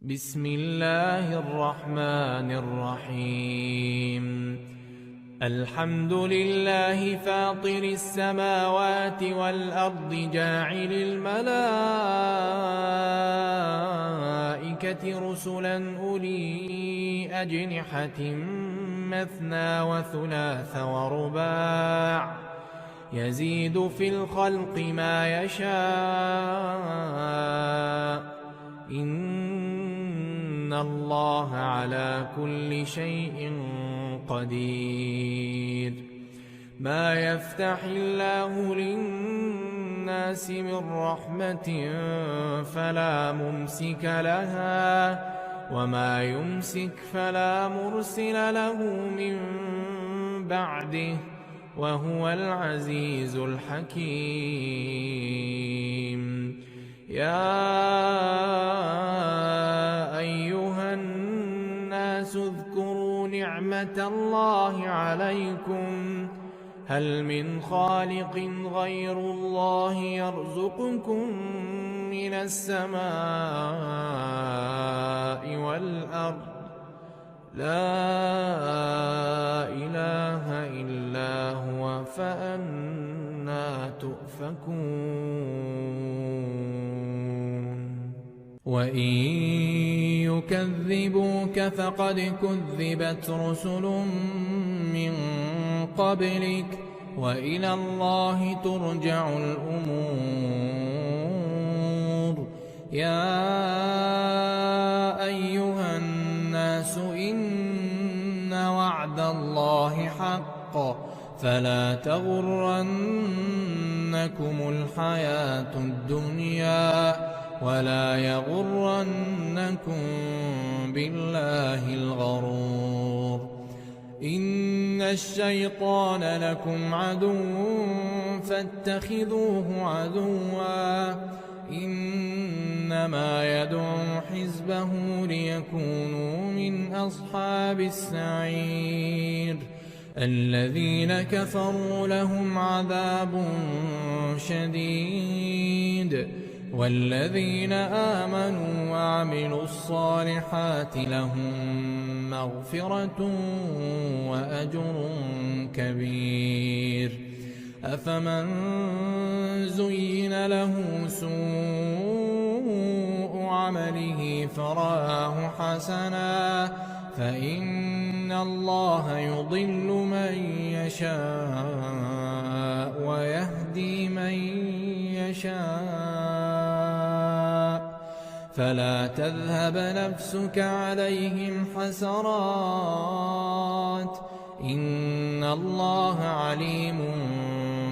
بسم الله الرحمن الرحيم. الحمد لله فاطر السماوات والأرض جاعل الملائكة رسلا أولي أجنحة مثنى وثلاث ورباع يزيد في الخلق ما يشاء إن الله على كل شيء قدير. ما يفتح الله للناس من رحمة فلا ممسك لها وما يمسك فلا مرسل له من بعده وهو العزيز الحكيم. يا أيها الناس اذكروا نعمة الله عليكم هل من خالق غير الله يرزقكم من السماء والأرض لا إله إلا هو فأنى تؤفكون. وإن يكذبوك فقد كذبت رسل من قبلك وإلى الله ترجع الأمور. يا أيها الناس إن وعد الله حق فلا تغرنكم الحياة الدنيا ولا يغرنكم بالله الغرور. إن الشيطان لكم عدو فاتخذوه عدوا إنما يدعو حزبه ليكونوا من أصحاب السعير. الذين كفروا لهم عذاب شديد والذين آمنوا وعملوا الصالحات لهم مغفرة وأجر كبير. أفمن زين له سوء عمله فرآه حسنا فإن الله يضل من يشاء ويهدي من يشاء فلا تذهب نفسك عليهم حسرات إن الله عليم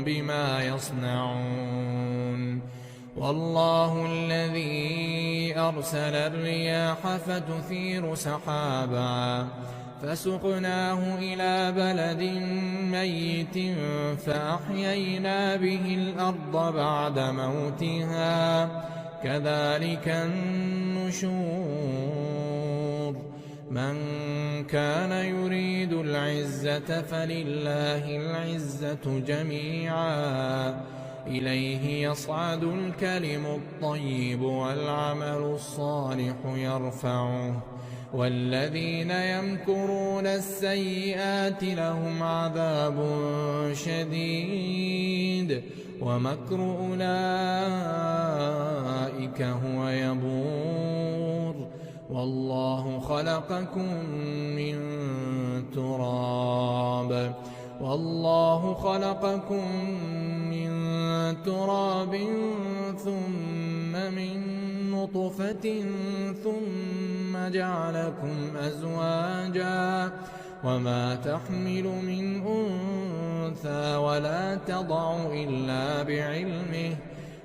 بما يصنعون. والله الذي أرسل الرياح فتثير سحابا فسقناه إلى بلد ميت فأحيينا به الأرض بعد موتها كذلك النشور. من كان يريد العزة فلله العزة جميعا إليه يصعد الكلم الطيب والعمل الصالح يرفعه والذين يمكرون السيئات لهم عذاب شديد ومكر أولئك هو يبور. والله خلقكم من تراب ثم من نطفة ثم جعلكم أزواجا وما تحمل من أنثى ولا تضع إلا بعلمه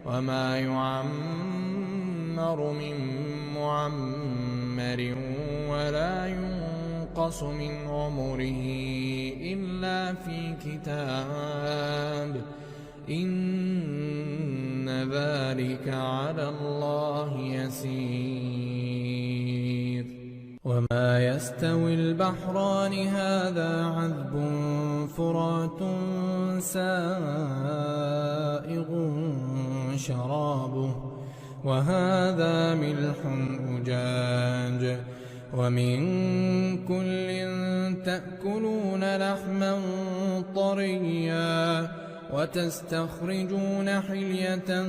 وما يعمر من معمر ولا ينقص من عمره إلا في كتاب إن ذلك على الله يسير. وما يستوي البحران هذا عذب فرات سائغ شرابه وهذا ملح أجاج ومن كل تأكلون لحما طريا وتستخرجون حلية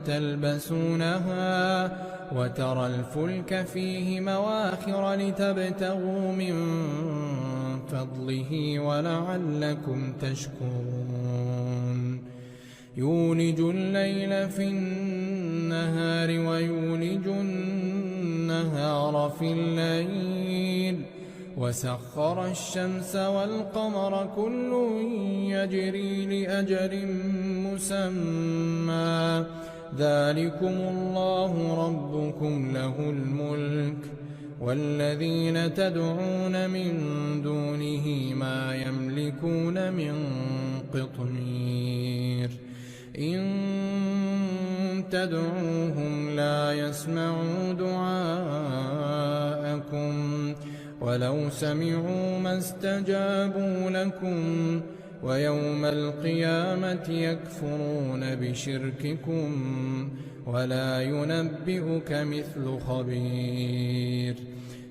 تلبسونها وترى الفلك فيه مواخر لتبتغوا من فضله ولعلكم تشكرون يولج الليل في النهار ويولج النهار في الليل وسخر الشمس والقمر كل يجري لأجل مسمى ذلكم الله ربكم له الملك والذين تدعون من دونه ما يملكون من قطمير إن تدعوهم لا يسمعوا دعاءكم ولو سمعوا ما استجابوا لكم ويوم القيامة يكفرون بشرككم ولا ينبئك مثل خبير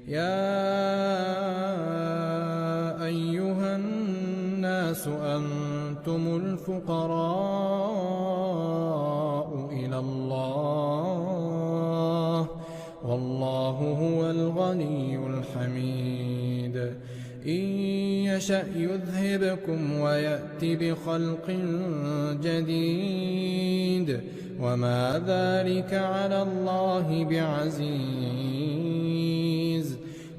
يا أيها الناس أنتم الفقراء إلى الله والله هو الغني الحميد إن يشأ يذهبكم ويأت بخلق جديد وما ذلك على الله بعزيز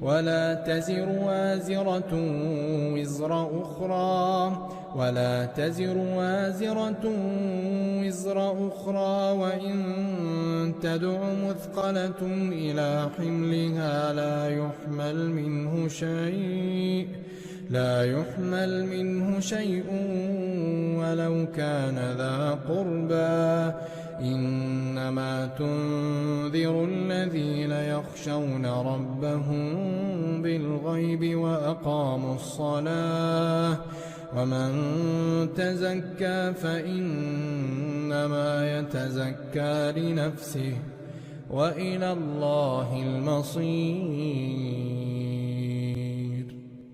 ولا تزر وازرة وزر أخرى وإن تدع مثقلة إلى حملها لا يحمل منه شيء ولو كان ذا قربى إنما تنذر الذين يخشون ربهم بالغيب وأقاموا الصلاة ومن تزكى فإنما يتزكى لنفسه وإلى الله المصير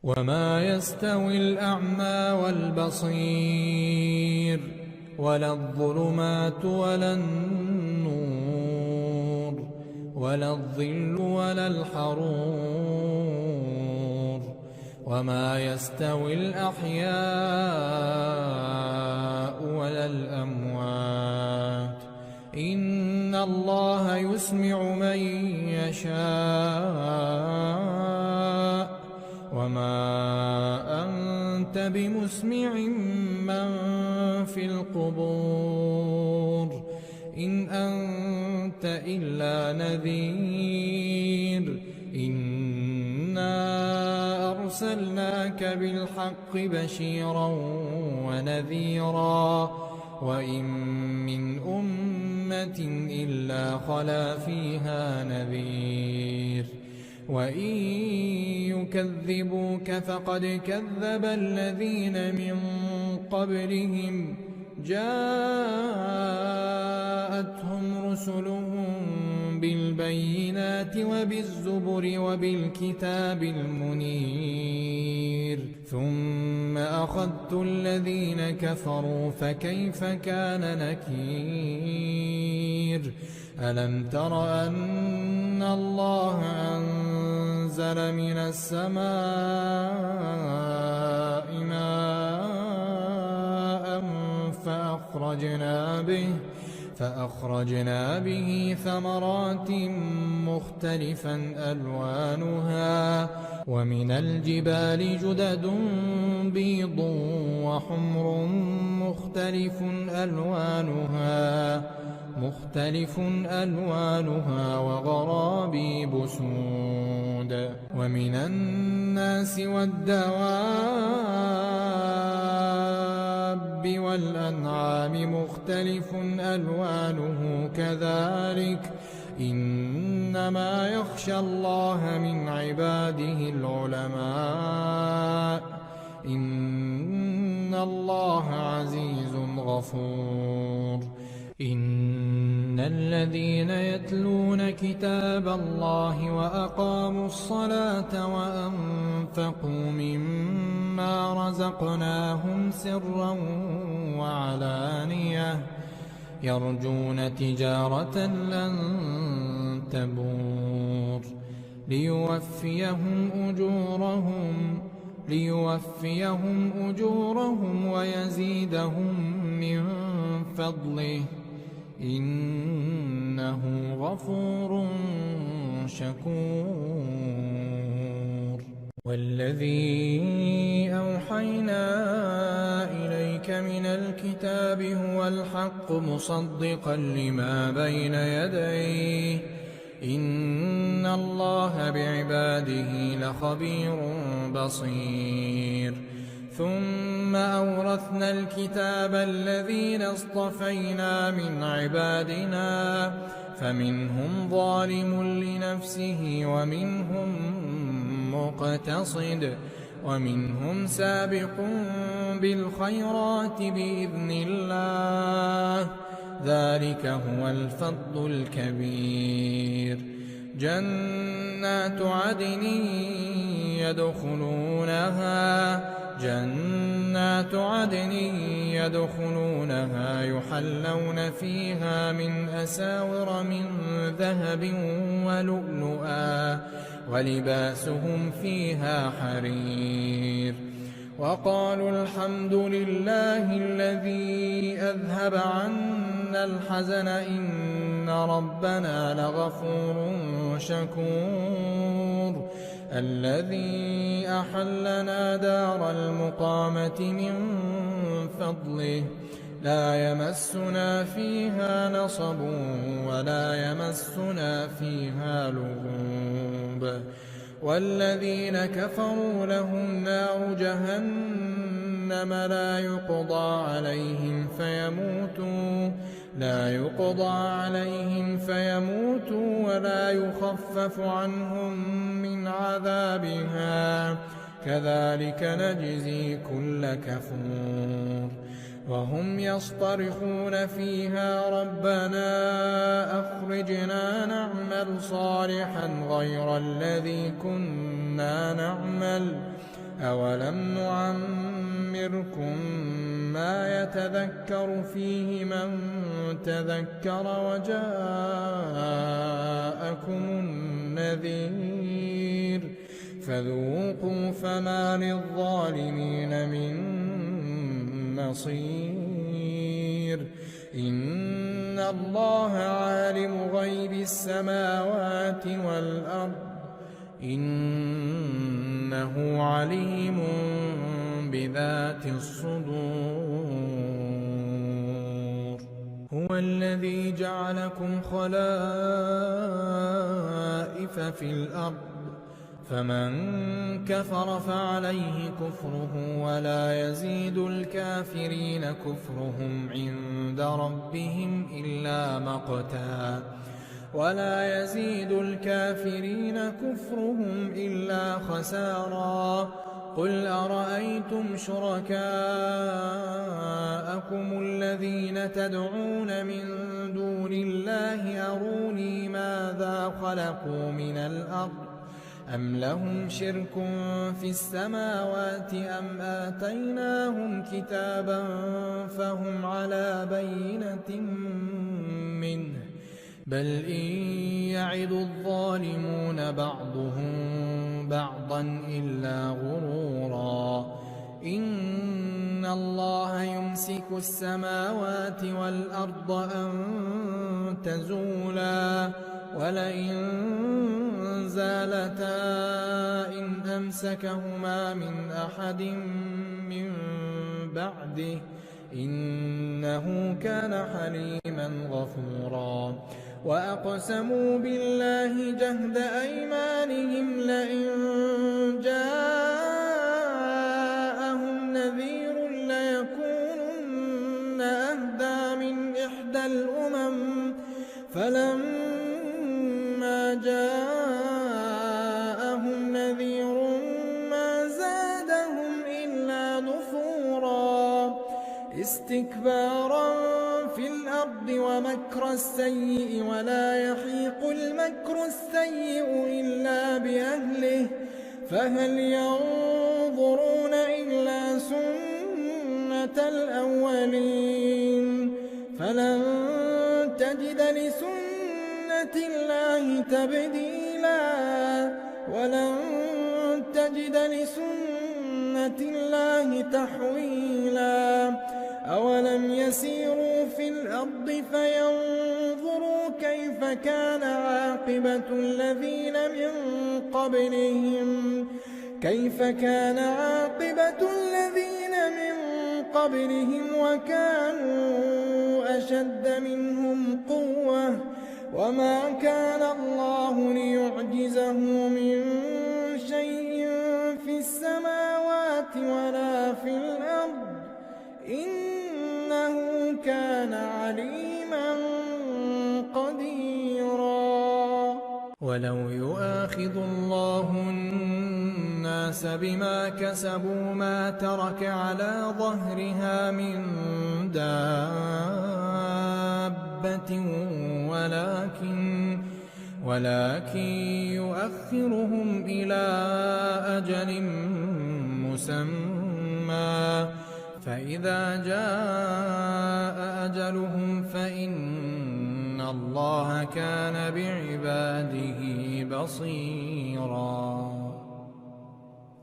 وما يستوي الأعمى والبصير ولا الظلمات ولا النور ولا الظل ولا الحرور وما يستوي الأحياء ولا الأموات إن الله يسمع من يشاء وما أنت بمسمع من في القبور إن أنت إلا نذير إنا أرسلناك بالحق بشيرا ونذيرا وإن من أمة إلا خلا فيها نذير وإن يكذبوك فقد كذب الذين من قبلهم جاءتهم رسلهم بالبينات وبالزبر وبالكتاب المنير ثم أخذت الذين كفروا فكيف كان نكير ألم تر أن الله أنزل من السماء ماء فأخرجنا به ثمرات مختلفا ألوانها ومن الجبال جدد بيض وحمر مختلف ألوانها وغرابيب سود ومن الناس والدواب والأنعام مختلف ألوانه كذلك إنما يخشى الله من عباده العلماء إن الله عزيز غفور إن الذين يتلون كتاب الله وأقاموا الصلاة وأنفقوا مما رزقناهم سرا وعلانية يرجون تجارة لن تبور ليوفيهم أجورهم ويزيدهم من فضله إنه غفور شكور. والذي أوحينا إليك من الكتاب هو الحق مصدقا لما بين يديه إن الله بعباده لخبير بصير. ثم أورثنا الكتاب الذين اصطفينا من عبادنا فمنهم ظالم لنفسه ومنهم مقتصد ومنهم سابق بالخيرات بإذن الله ذلك هو الفضل الكبير. جنات عدن يدخلونها يحلون فيها من أساور من ذهب ولؤلؤا ولباسهم فيها حرير. وقالوا الحمد لله الذي أذهب عنا الحزن إن ربنا لغفور شكور. الذي أحلنا دار المقامة من فضله لا يمسنا فيها نصب ولا يمسنا فيها لغوب. والذين كفروا لهم نار جهنم لا يقضى عليهم فيموتوا ولا يخفف عنهم من عذابها كذلك نجزي كل كفور. وهم يصطرخون فيها ربنا أخرجنا نعمل صالحا غير الذي كنا نعمل أولم نعمركم ما يتذكر فيه من تذكر وجاءكم النذير فذوقوا فما للظالمين من نصير. إن الله عالم غيب السماوات والأرض إنه عليم بذات الصدور. هو الذي جعلكم خلائف في الأرض فمن كفر فعليه كفره ولا يزيد الكافرين كفرهم عند ربهم إلا مقتا خسارا. قل أرأيتم شركاءكم الذين تدعون من دون الله أروني ماذا خلقوا من الأرض أم لهم شرك في السماوات أم آتيناهم كتابا فهم على بينة منه بل إن يعد الظالمون بعضهم بعضا إلا غرورا. إن الله يمسك السماوات والأرض أن تزولا ولئن زالتا إن أمسكهما من أحد من بعده إنه كان حليما غفورا. وأقسموا بالله جهد أيمانهم لئن جاءهم نذير ليكونن أهدى من إحدى الأمم فلما جاءهم نذير ما زادهم إلا نفورا استكبارا في الأرض مكر السيء ولا يحيق المكر السيء إلا بأهله فهل ينظرون إلا سنة الأولين فلن تجد لسنة الله تبديلا ولن تجد لسنة الله تحويلا أولم يسيروا في الأرض فينظروا كيف كان عاقبة الذين من قبلهم وكانوا أشد منهم قوة وما كان الله ليعجزه من شيء في السماوات ولا في الأرض إنه كان عليما قديرا ولو يؤاخذ الله الناس بما كسبوا ما ترك على ظهرها من دابة ولكن يؤخرهم إلى أجل مسمى فإذا جاء أجلهم فإن الله كان بعباده بصيرا